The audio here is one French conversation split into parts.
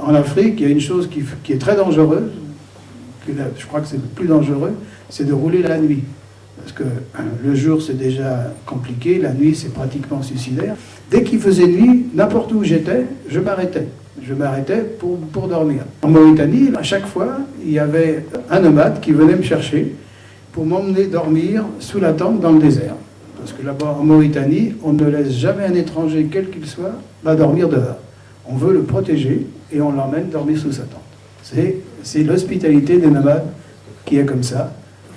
En Afrique, il y a une chose qui est très dangereuse, je crois que c'est le plus dangereux, c'est de rouler la nuit. Parce que le jour, c'est déjà compliqué, la nuit, c'est pratiquement suicidaire. Dès qu'il faisait nuit, n'importe où j'étais, je m'arrêtais. Je m'arrêtais pour dormir. En Mauritanie, à chaque fois, il y avait un nomade qui venait me chercher pour m'emmener dormir sous la tente dans le désert. Parce que là-bas, en Mauritanie, on ne laisse jamais un étranger, quel qu'il soit, dormir dehors. On veut le protéger et on l'emmène dormir sous sa tente. C'est l'hospitalité des nomades qui est comme ça.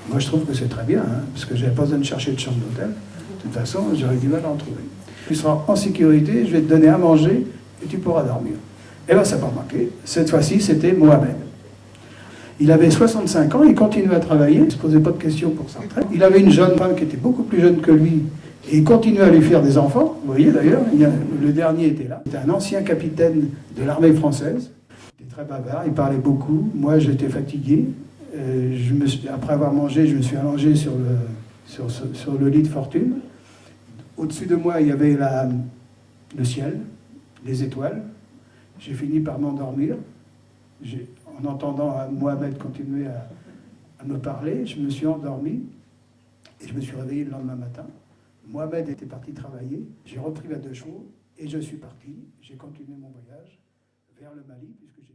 Moi, je trouve que c'est très bien, parce que je n'avais pas besoin de chercher de chambre d'hôtel. De toute façon, j'aurais du mal à en trouver. Tu seras en sécurité, je vais te donner à manger et tu pourras dormir. Et bien, ça n'a pas manqué. Cette fois-ci, c'était Mohamed. Il avait 65 ans, il continuait à travailler, il ne se posait pas de questions pour sa retraite. Il avait une jeune femme qui était beaucoup plus jeune que lui, et il continuait à lui faire des enfants. Vous voyez d'ailleurs, le dernier était là. C'était un ancien capitaine de l'armée française. Il était très bavard, il parlait beaucoup. Moi, j'étais fatigué. Après avoir mangé, je me suis allongé sur le lit de fortune. Au-dessus de moi, il y avait le ciel, les étoiles. J'ai fini par m'endormir. En entendant Mohamed continuer à me parler, je me suis endormi et je me suis réveillé le lendemain matin. Mohamed était parti travailler, j'ai repris ma deux chevaux et je suis parti. J'ai continué mon voyage vers le Mali puisque